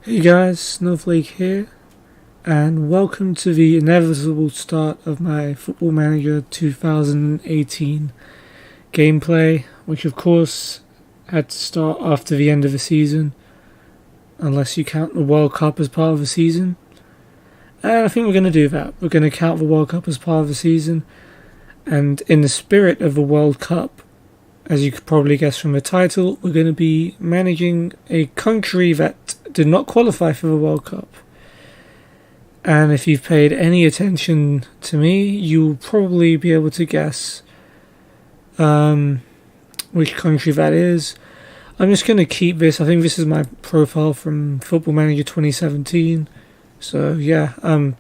Hey guys, Snowflake here, and welcome to the inevitable start of my Football Manager 2018 gameplay, which of course had to start after the end of the season, unless you count the World Cup as part of the season. And I think we're going to do that. We're going to count the World Cup as part of the season, and in the spirit of the World Cup, as you could probably guess from the title, we're going to be managing a country that did not qualify for the World Cup. And if you've paid any attention to me, you'll probably be able to guess which country that is. I'm just going to keep this. I think this is my profile from Football Manager 2017. So yeah, I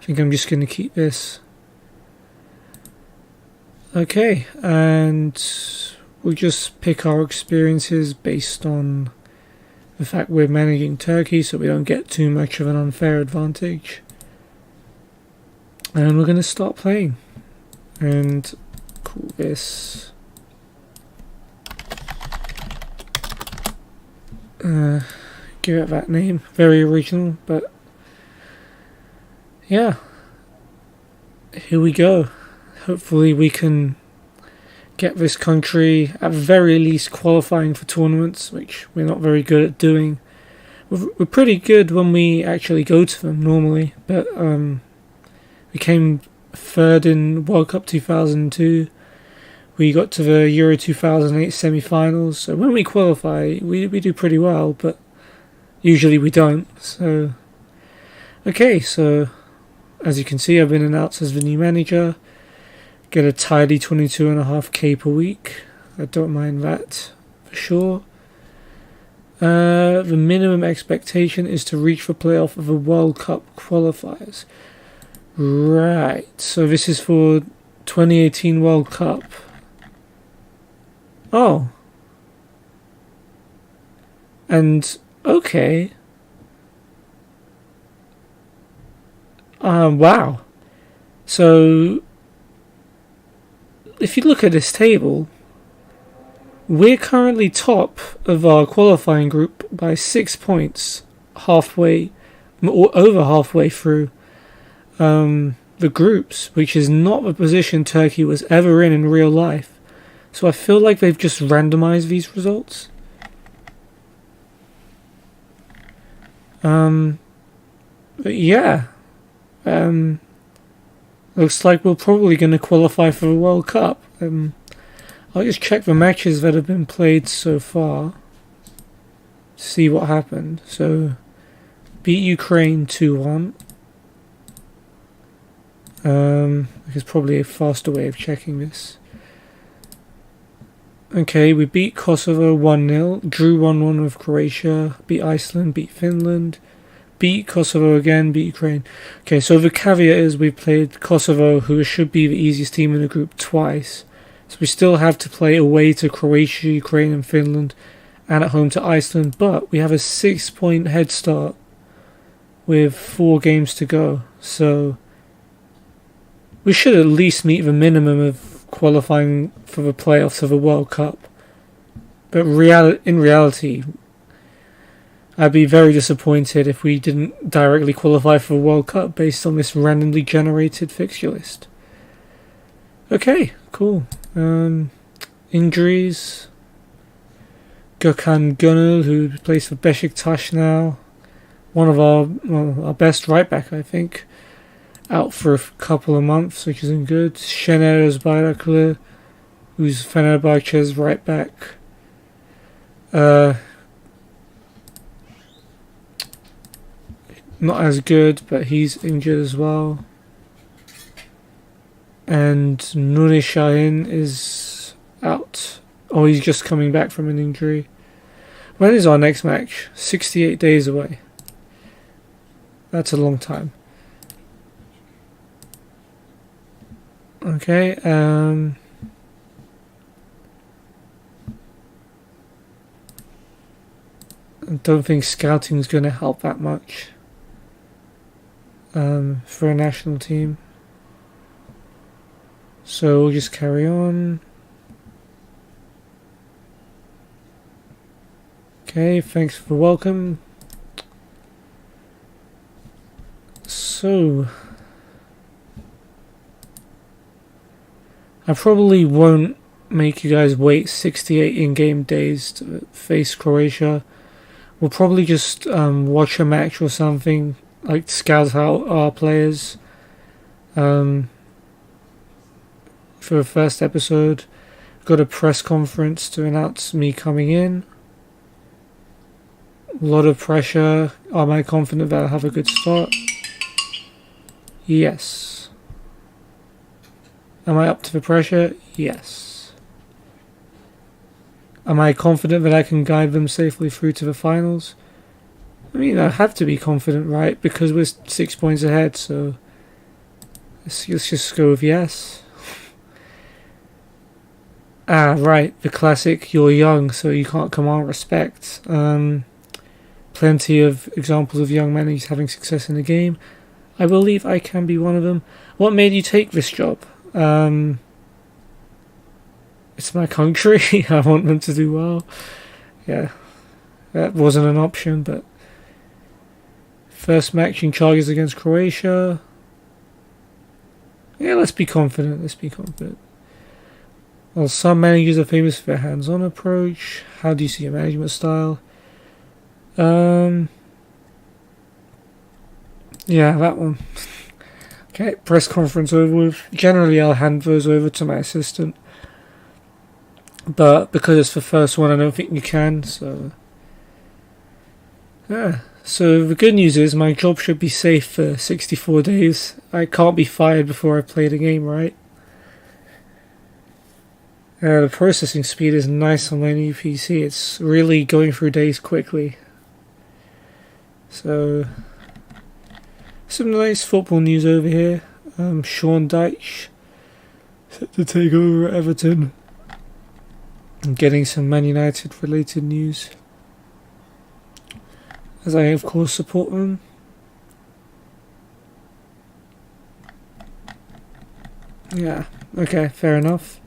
think I'm just going to keep this. Okay, and we'll just pick our experiences based on the fact we're managing Turkey, so we don't get too much of an unfair advantage. And we're going to start playing. And call this give it that name. Very original, but yeah. Here we go. Hopefully we can get this country at the very least qualifying for tournaments, which we're not very good at doing. We're pretty good when we actually go to them normally, but we came third in World Cup 2002. We got to the Euro 2008 semi-finals, so when we qualify we do pretty well, but usually we don't. So okay, so as you can see, I've been announced as the new manager. Get a tidy 22.5k per week. I don't mind that for sure. The minimum expectation is to reach the playoff of the World Cup qualifiers. Right, so this is for 2018 World Cup. Oh. And, okay. Wow. So if you look at this table, we're currently top of our qualifying group by 6 points, halfway or over halfway through the groups, which is not the position Turkey was ever in real life. So I feel like they've just randomized these results. But yeah, looks like we're probably going to qualify for the World Cup. I'll just check the matches that have been played so far. See what happened. So, beat Ukraine 2-1. There's probably a faster way of checking this. Okay, we beat Kosovo 1-0. Drew 1-1 with Croatia. Beat Iceland. Beat Finland. Beat Kosovo again, beat Ukraine. Okay, so the caveat is we've played Kosovo, who should be the easiest team in the group, twice. So we still have to play away to Croatia, Ukraine and Finland, and at home to Iceland. But we have a 6-point head start with 4 games to go. So we should at least meet the minimum of qualifying for the playoffs of the World Cup. But in reality, I'd be very disappointed if we didn't directly qualify for the World Cup based on this randomly generated fixture list. Okay, cool. Injuries. Gökhan Gönül, who plays for Beşiktaş now. One of our best right back, I think. Out for a couple of months, which isn't good. Şener Özbayraklı, who's Fenerbahçe's right back. Not as good, but he's injured as well. And Nuri Şahin is out. Oh, he's just coming back from an injury. When is our next match? 68 days away. That's a long time. Okay, I don't think scouting is going to help that much for a national team. So we'll just carry on. Okay, thanks for welcome. So I probably won't make you guys wait 68 in-game days to face Croatia. We'll probably just watch a match or something, like scout out our players for the first episode. Got a press conference to announce me coming in. A lot of pressure. Am I confident that I'll have a good start? Yes. Am I up to the pressure? Yes. Am I confident that I can guide them safely through to the finals? I mean, I have to be confident, right? Because we're 6 points ahead, so let's just go with yes. Right, the classic, you're young, so you can't command respect. Plenty of examples of young men who's having success in the game. I believe I can be one of them. What made you take this job? It's my country. I want them to do well. Yeah, that wasn't an option, but first match in charges against Croatia. Yeah, let's be confident. Well, some managers are famous for their hands-on approach. How do you see your management style? Yeah, that one. Okay, press conference over with. Generally, I'll hand those over to my assistant. But because it's the first one, I don't think you can, so... Yeah. So the good news is my job should be safe for 64 days. I can't be fired before I play the game, right? The processing speed is nice on my new PC. It's really going through days quickly. So... Some nice football news over here. Sean Dyche set to take over at Everton. I'm getting some Man United related news, as I of course support them. Yeah, okay, fair enough.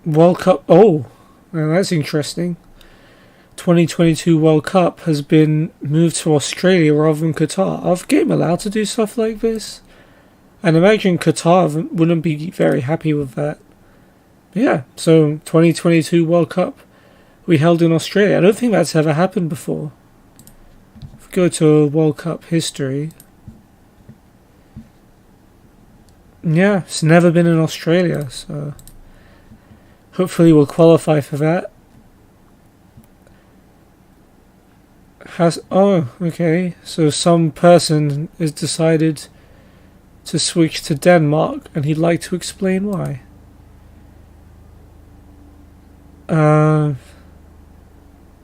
World Cup. Oh, well, that's interesting. 2022 World Cup has been moved to Australia rather than Qatar. Are the game allowed to do stuff like this? And imagine Qatar wouldn't be very happy with that. Yeah, so 2022 World Cup we held in Australia. I don't think that's ever happened before. If we go to World Cup history, yeah, it's never been in Australia, so hopefully we'll qualify for that. Okay, so some person has decided to switch to Denmark and he'd like to explain why.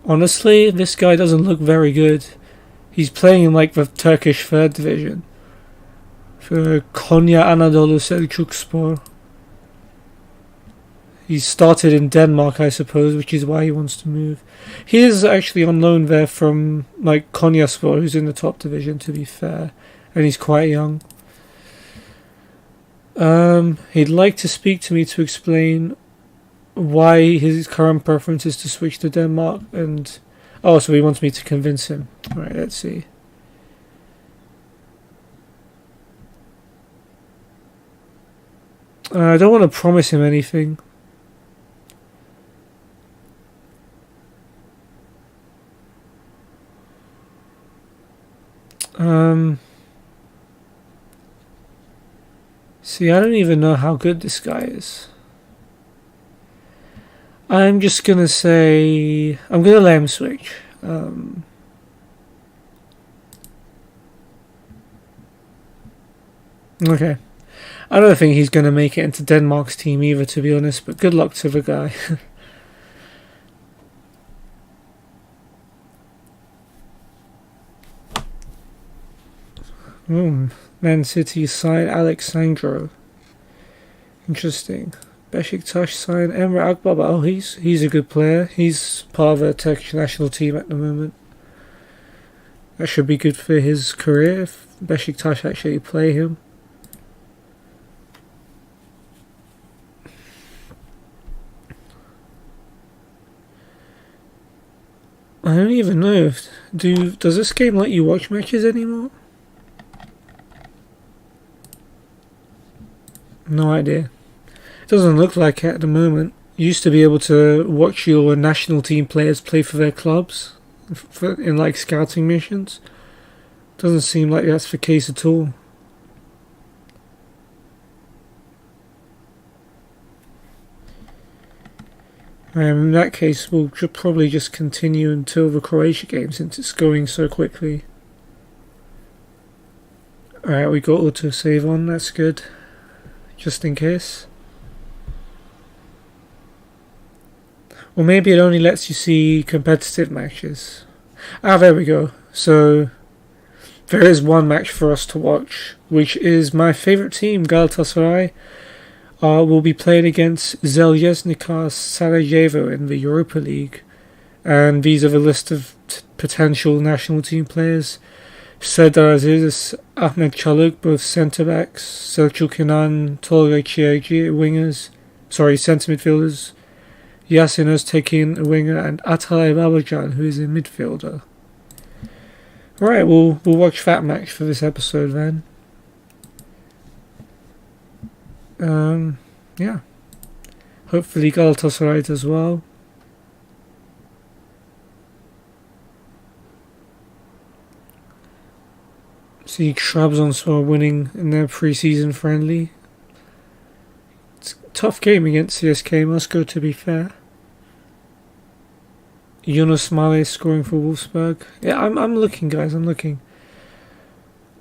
Honestly, this guy doesn't look very good. He's playing in like the Turkish 3rd division for Konya Anadolu Selçukspor. He started in Denmark, I suppose, which is why he wants to move. He is actually on loan there from like Konyaspor, who's in the top division, to be fair, and he's quite young. He'd like to speak to me to explain why his current preference is to switch to Denmark, and so he wants me to convince him. Alright, let's see. I don't want to promise him anything. See, I don't even know how good this guy is. I'm just gonna say... I'm gonna let him switch. Okay. I don't think he's gonna make it into Denmark's team either, to be honest, but good luck to the guy. Man City signed Alexandro. Interesting. Beşiktaş signed Emre Akbaba. Oh, he's a good player. He's part of the Turkish national team at the moment. That should be good for his career if Beşiktaş actually play him. I don't even know if... Does this game let you watch matches anymore? No idea. It doesn't look like it at the moment. You used to be able to watch your national team players play for their clubs in like scouting missions. Doesn't seem like that's the case at all. In that case, we'll probably just continue until the Croatia game since it's going so quickly. Alright, we got autosave on, that's good. Just in case. Or maybe it only lets you see competitive matches. Ah, there we go. So, there is one match for us to watch, which is my favourite team, Galatasaray. Will be playing against Željezničar Sarajevo in the Europa League. And these are the list of potential national team players. Serdar Aziz, Ahmed Çalık, both centre-backs. Selçuk İnan, Tolga Ciğerci, wingers. Centre midfielders. Yasin Öztekin, a winger, and Atalay Babacan, who is a midfielder. Right, we'll watch that match for this episode then. Yeah. Hopefully Galatasaray as well. See Trabzonspor winning in their pre-season friendly. It's a tough game against CSK Moscow, to be fair. Yunus Male scoring for Wolfsburg. Yeah, I'm looking, guys. I'm looking.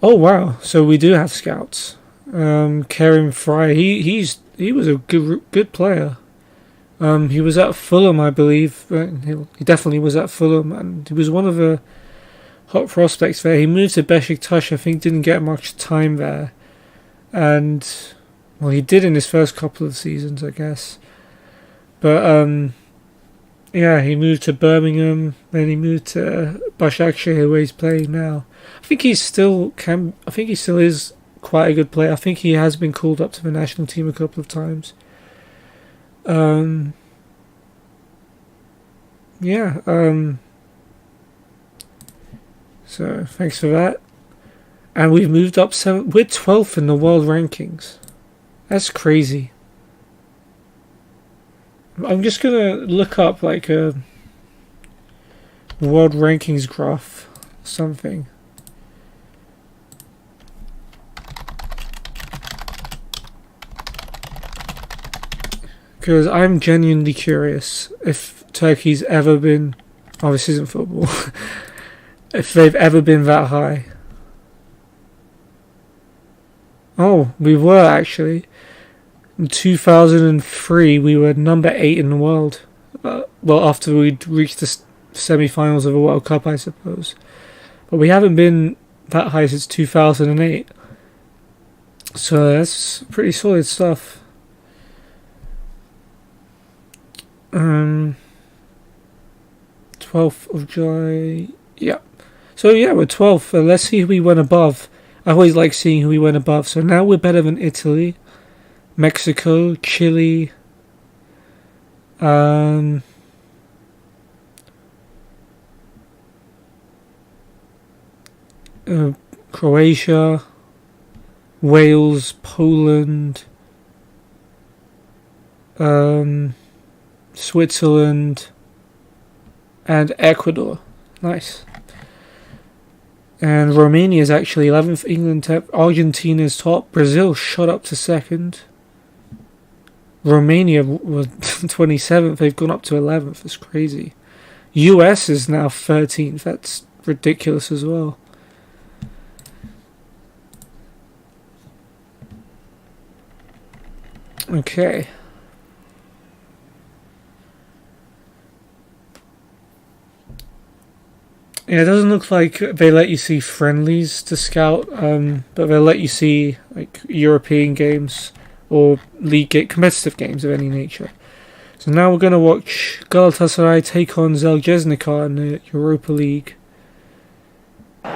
Oh wow! So we do have scouts. Kerim Fry. He was a good player. He was at Fulham, I believe. He definitely was at Fulham, and he was one of the hot prospects there. He moved to Beşiktaş. I think didn't get much time there, and well, he did in his first couple of seasons, I guess. But yeah, he moved to Birmingham, then he moved to Başakşehir, where he's playing now. I think he still is quite a good player. I think he has been called up to the national team a couple of times. So thanks for that. And we've moved up we're 12th in the world rankings. That's crazy. I'm just gonna look up like a world rankings graph, something. Because I'm genuinely curious if Turkey's ever been... Oh, this isn't football. If they've ever been that high. Oh, we were actually. In 2003, we were number 8 in the world. Well, after we'd reached the semi-finals of the World Cup, I suppose. But we haven't been that high since 2008. So that's pretty solid stuff. 12th of July. Yeah. So yeah, we're 12th. Let's see who we went above. I always like seeing who we went above. So now we're better than Italy, Mexico, Chile, Croatia, Wales, Poland, Switzerland, and Ecuador. Nice. And Romania is actually 11th, England top, Argentina is top, Brazil shot up to 2nd. Romania was 27th, they've gone up to 11th, that's crazy. US is now 13th, that's ridiculous as well. Okay. Yeah, it doesn't look like they let you see friendlies to scout, but they'll let you see like European games or competitive games of any nature. So now we're going to watch Galatasaray take on Željezničar in the Europa League. I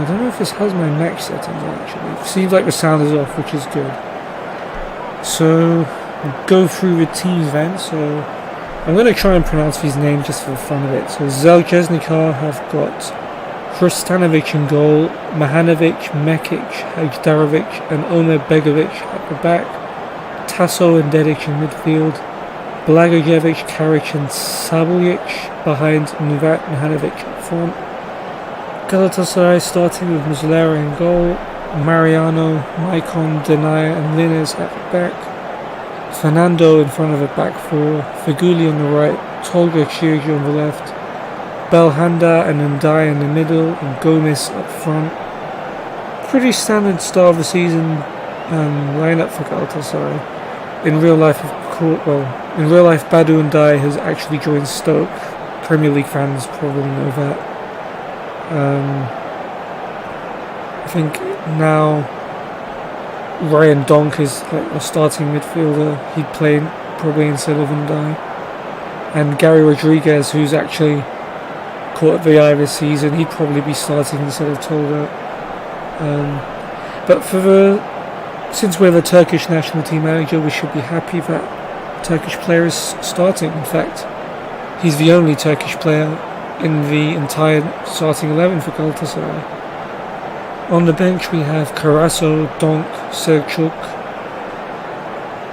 don't know if this has my Mac settings actually. It seems like the sound is off, which is good. So we'll go through the teams then. So I'm going to try and pronounce these names just for the fun of it. So Željezničar have got Krstanovic in goal, Mahanovic, Mekic, Hajdarovic and Omer Begovic at the back, Tasso and Dedic in midfield, Blagojevic, Karic and Saboljic behind Nuvat and Hanovic up front. Galatasaray starting with Muslera in goal, Mariano, Maicon, Denaya and Lines at the back, Fernando in front of a back four, Feguli on the right, Tolga Chirgi on the left, Belhanda and Ndai in the middle and Gomes up front. Pretty standard start of the season lineup for Galatasaray. In real life, Badu Ndai has actually joined Stoke. Premier League fans probably know that. I think now Ryan Donk is like a starting midfielder. He'd play probably instead of Ndai. And Gary Rodriguez, who's actually caught the eye this season, he'd probably be starting instead of Tolga. But since we're the Turkish national team manager, we should be happy that Turkish player is starting. In fact, he's the only Turkish player in the entire starting 11 for Galatasaray. On the bench we have Karaso, Donk, Selçuk,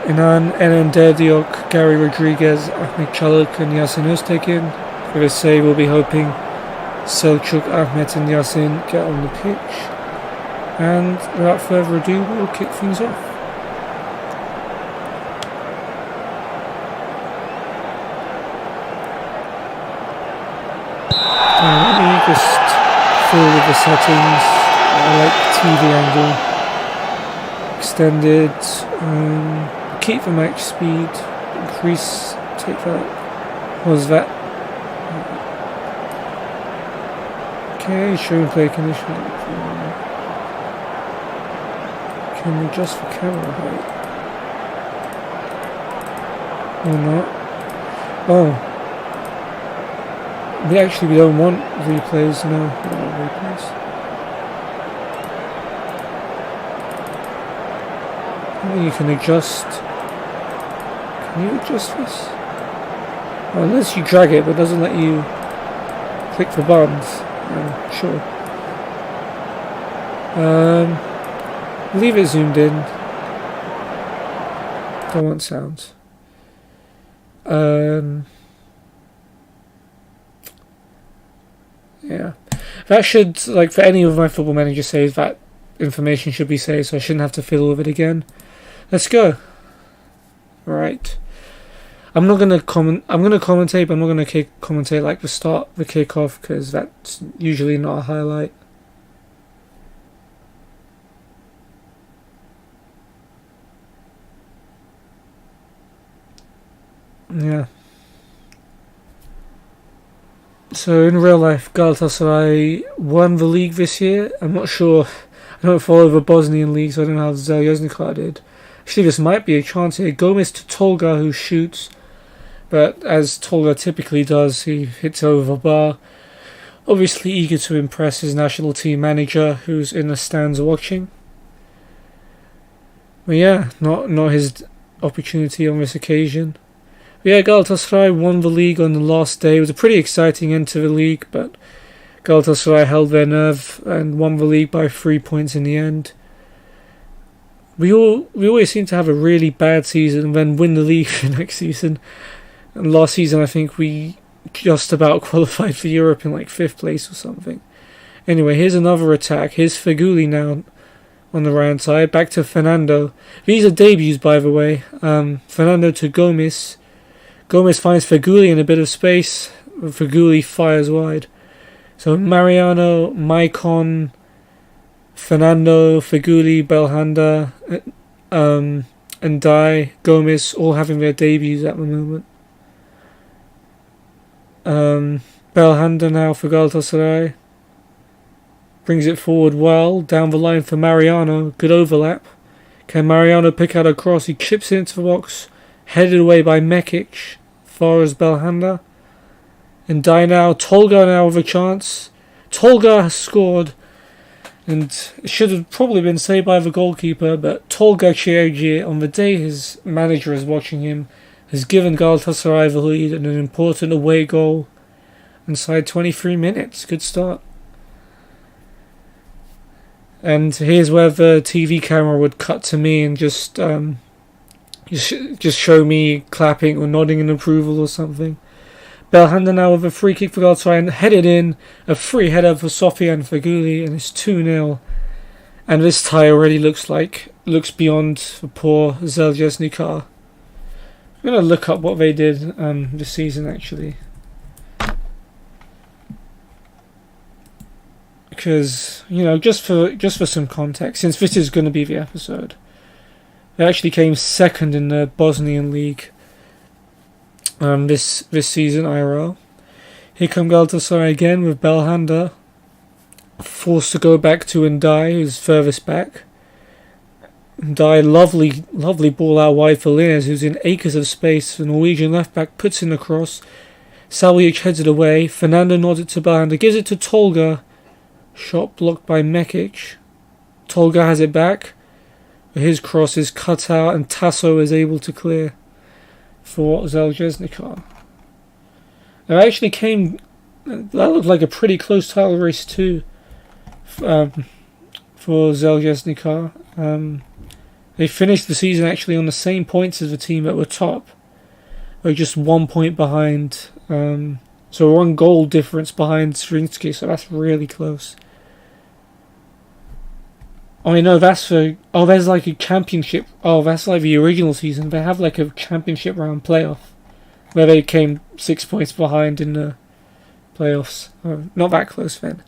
Inan, Enan Derdiok, Gary Rodriguez, Ahmet Çalık and Yasin Öztekin. For this say, we'll be hoping Selçuk, Ahmet and Yasin get on the pitch. And without further ado, we'll kick things off. Let me just fill with the settings. I like TV angle, extended, keep the max speed, increase, take that, what was that? Okay, show and play condition. Can we adjust for camera height? Or not? Oh. We don't want replays, no, we don't want replays. I think you can adjust. Can you adjust this? Well, unless you drag it, but it doesn't let you click the buttons. Sure. Leave it zoomed in. Don't want sounds. Yeah. That should, like for any of my Football Manager saves, that information should be saved, so I shouldn't have to fiddle with it again. Let's go. Right. I'm gonna commentate, but I'm not gonna commentate like the start, the kickoff, because that's usually not a highlight. Yeah. So in real life, Galatasaray won the league this year. I'm not sure. I don't follow the Bosnian league, so I don't know how Zelyoznica did. Actually, this might be a chance here. Gomes to Tolga, who shoots. But as Tolga typically does, he hits over the bar. Obviously eager to impress his national team manager, who's in the stands watching. But yeah, not his opportunity on this occasion. But yeah, Galatasaray won the league on the last day. It was a pretty exciting end to the league, but Galatasaray held their nerve and won the league by 3 points in the end. We always seem to have a really bad season and then win the league the next season. And last season, I think we just about qualified for Europe in like 5th place or something. Anyway, here's another attack. Here's Feguli now on the right side. Back to Fernando. These are debuts, by the way. Fernando to Gomes. Gomes finds Feguli in a bit of space. Feguli fires wide. So Mariano, Maicon, Fernando, Feguli, Belhanda, Ndai, Gomes, all having their debuts at the moment. Belhanda now for Galatasaray. Brings it forward well. Down the line for Mariano. Good overlap. Can Mariano pick out a cross? He chips it into the box. Headed away by Mekic. Far as Belhanda. Ndai now. Tolga now with a chance. Tolga has scored. And it should have probably been saved by the goalkeeper. But Tolga Chiergi, on the day his manager is watching him, has given Galatasaray the lead in an important away goal inside 23 minutes. Good start. And here's where the TV camera would cut to me and just show me clapping or nodding in approval or something. Belhanda now with a free kick for Galatasaray and headed in. A free header for Sofian Feghouli, and it's 2-0. And this tie already looks beyond the poor Zalgiris. I'm going to look up what they did this season actually. Because, just for some context, since this is going to be the episode, they actually came second in the Bosnian League this season, IRL. Here come Galatasaray again with Belhanda, forced to go back to Ndai, who's furthest back. Ndai, lovely ball out wide for Linnes, who's in acres of space. The Norwegian left back puts in the cross. Saljic heads it away. Fernando nods it to Belhanda, gives it to Tolga. Shot blocked by Mekic. Tolga has it back. His cross is cut out and Tasso is able to clear for Zalgiris. There actually came... That looked like a pretty close title race too for Zalgiris. They finished the season actually on the same points as the team that were top. They're just 1 point behind. So 1 goal difference behind Zrinski, so that's really close. Oh, no, that's for... Oh, there's like a championship... Oh, that's like the original season. They have like a championship round playoff where they came 6 points behind in the playoffs. Oh, not that close then.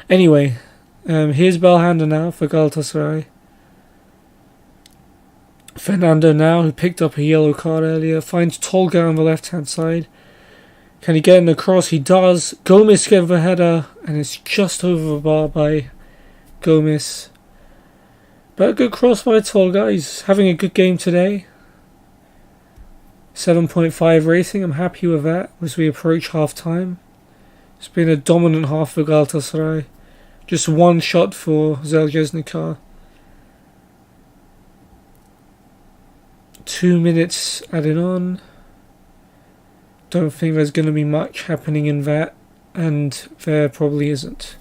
Anyway, here's Belhanda now for Galatasaray. Fernando now, who picked up a yellow card earlier, finds Tolga on the left-hand side. Can he get in the cross? He does. Gomis gets the header, and it's just over the bar by Gomis. But a good cross by Tolga. He's having a good game today. 7.5 rating. I'm happy with that as we approach half-time. It's been a dominant half for Galatasaray. Just 1 shot for Zalgiris. 2 minutes added on. Don't think there's going to be much happening in that, and there probably isn't.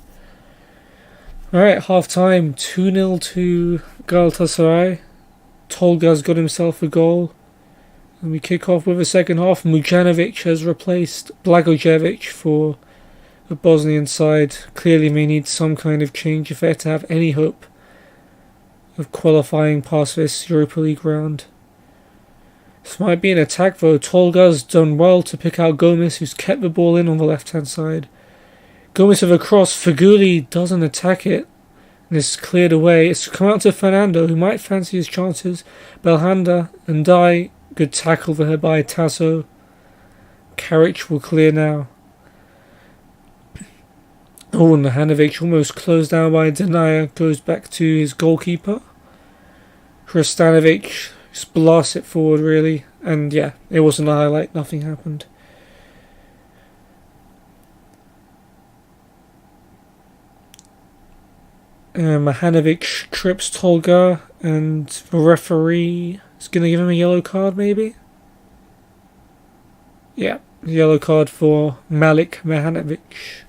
Alright, half time, 2-0 to Galatasaray. Tolga's got himself a goal. And we kick off with the second half. Mujanovic has replaced Blagojevic for the Bosnian side. Clearly they need some kind of change if they're to have any hope of qualifying past this Europa League round. This might be an attack though. Tolga's done well to pick out Gomis, who's kept the ball in on the left hand side. Gomis with a cross. Feghouli doesn't attack it. And it's cleared away. It's come out to Fernando, who might fancy his chances. Belhanda and Ndai. Good tackle there by Tasso. Karic will clear now. Oh, and Nahanovic almost closed down by Denaya. Goes back to his goalkeeper. Hristanovic blasts it forward really. And yeah, it wasn't a highlight. Nothing happened. Mahanovic trips Tolga, and the referee is going to give him a yellow card, maybe? Yeah, yellow card for Malik Mahanovic.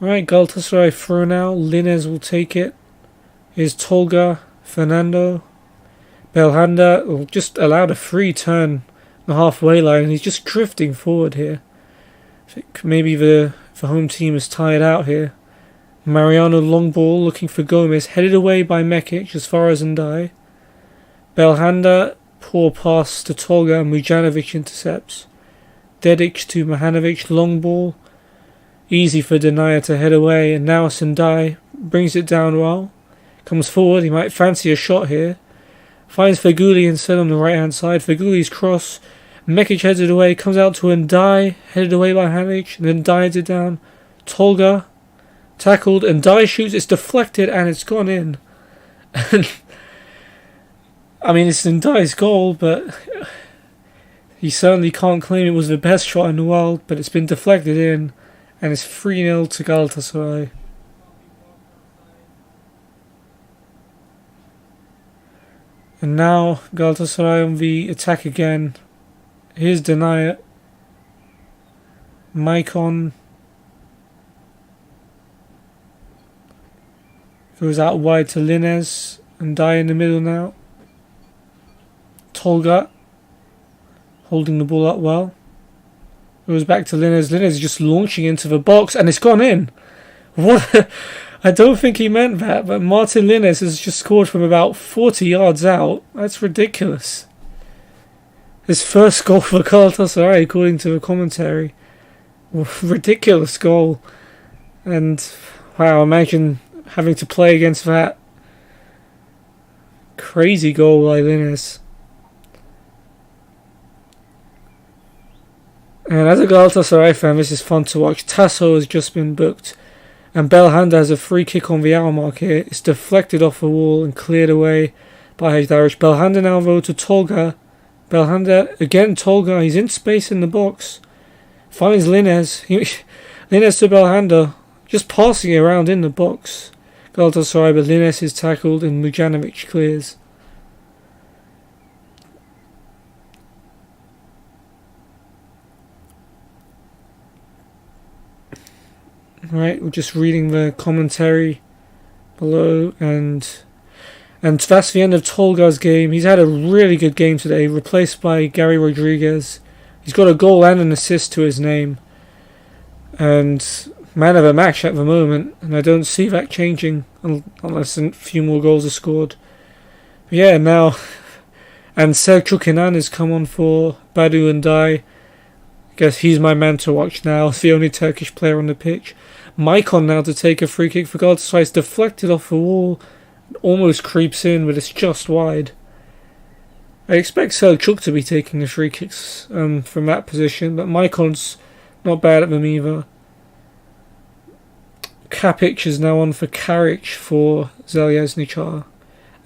Alright, Galatasaray through now. Linnes will take it. Here's Tolga, Fernando. Belhanda just allowed a free turn the halfway line. He's just drifting forward here. I think maybe the home team is tired out here. Mariano long ball looking for Gomis, headed away by Mekic as far as Ndai. Belhanda, poor pass to Tolga, Mujanovic intercepts. Dedic to Mahanovic, long ball. Easy for Denaya to head away, and now Ndai brings it down well. Comes forward, he might fancy a shot here. Finds Feghouli instead on the right hand side. Fegouli's cross. Mekic heads it away, comes out to Ndai, headed away by Hanic, and then Ndai heads it down. Tolga, tackled, and Ndai shoots, it's deflected, and it's gone in. I mean, it's Ndai's goal, but he certainly can't claim it was the best shot in the world, but it's been deflected in, and it's 3-0 to Galatasaray. And now Galatasaray on the attack again. Here's Denaya. Maicon goes out wide to Linez and Die in the middle now. Tolga holding the ball up well. Goes back to Linez. Linez is just launching into the box and it's gone in. What? I don't think he meant that, but Martin Linez has just scored from about 40 yards out. That's ridiculous. His first goal for Galatasaray, according to the commentary. Ridiculous goal. And wow, imagine having to play against that. Crazy goal by Linez. And as a Galatasaray fan, this is fun to watch. Tasso has just been booked. And Belhanda has a free kick on the hour mark here. It's deflected off the wall and cleared away by Hejdaric. Belhanda now though to Tolga. Belhanda, again Tolga. He's in space in the box. Finds Linez. Linez to Belhanda. Just passing it around in the box. Galatasaray, but Linez is tackled and Mujanovic clears. Right, we're just reading the commentary below, and that's the end of Tolga's game. He's had a really good game today, replaced by Gary Rodriguez. He's got a goal and an assist to his name, and man of the match at the moment, and I don't see that changing unless a few more goals are scored. But yeah, now, and Selçuk Inan has come on for Badu and Dai. I guess he's my man to watch now, the only Turkish player on the pitch. Maicon now to take a free kick for Galatasaray. It's deflected off the wall, almost creeps in, but it's just wide. I expect Selçuk to be taking the free kicks from that position, but Maicon's not bad at them either. Kapic is now on for Karic for Zelyazničar,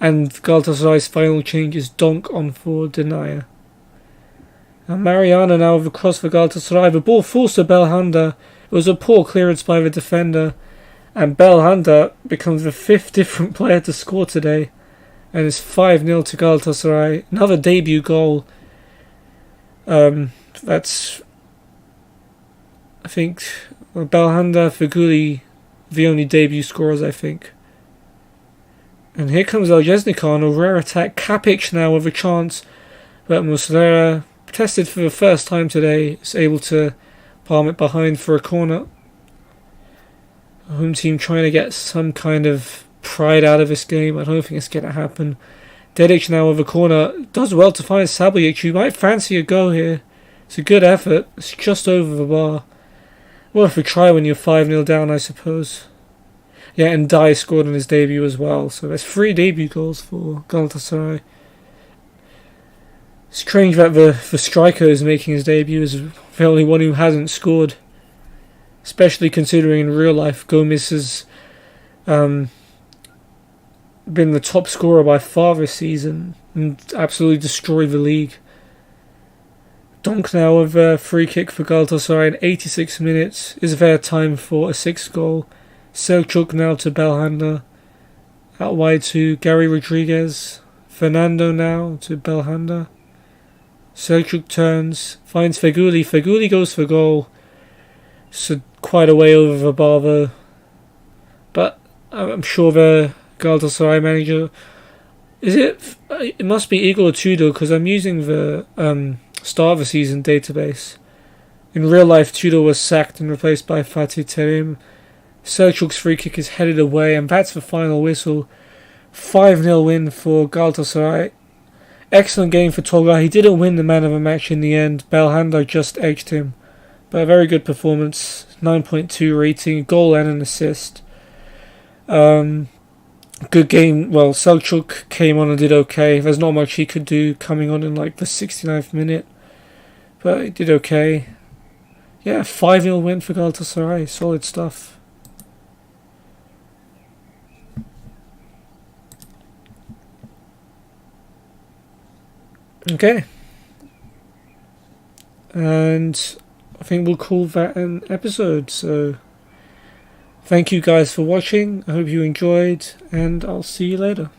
and Galatasaray's final change is Donk on for Denaya. And Mariana now with a cross for Galatasaray. The ball falls to Belhanda. It was a poor clearance by the defender, and Belhanda becomes the fifth different player to score today, and it's 5-0 to Galatasaray. Another debut goal. That's, I think, Belhanda, Feguli, the only debut scorers, I think. And here comes Zelyazničar on a rare attack. Kapic now with a chance, but Muslera, tested for the first time today, is able to palm it behind for a corner. The home team trying to get some kind of pride out of this game. I don't think it's going to happen. Dedic now with a corner. Does well to find Sabojic. You might fancy a go here. It's a good effort. It's just over the bar. Worth a try when you're 5-0 down, I suppose. Yeah, and Dai scored on his debut as well. So there's 3 debut goals for Galatasaray. Strange that the striker is making his debut as the only one who hasn't scored. Especially considering in real life Gomes has been the top scorer by far this season and absolutely destroyed the league. Donk now with a free kick for Galatasaray in 86 minutes. Is there time for a 6th goal? Selçuk now to Belhanda. Out wide to Gary Rodriguez. Fernando now to Belhanda. Selçuk turns, finds Feguli. Feguli goes for goal. So quite a way over the bar though. But I'm sure the Galatasaray manager... It must be Igor Tudor, because I'm using the start of the season database. In real life, Tudor was sacked and replaced by Fatih Terim. Selçuk's free kick is headed away, and that's the final whistle. 5-0 win for Galatasaray. Excellent game for Tolga. He didn't win the man of the match in the end. Belhanda just edged him. But a very good performance. 9.2 rating, goal and an assist. Good game. Well, Selçuk came on and did okay. There's not much he could do coming on in like the 69th minute. But he did okay. Yeah, 5-0 win for Galatasaray. Solid stuff. Okay. And I think we'll call that an episode. So thank you guys for watching. I hope you enjoyed, and I'll see you later.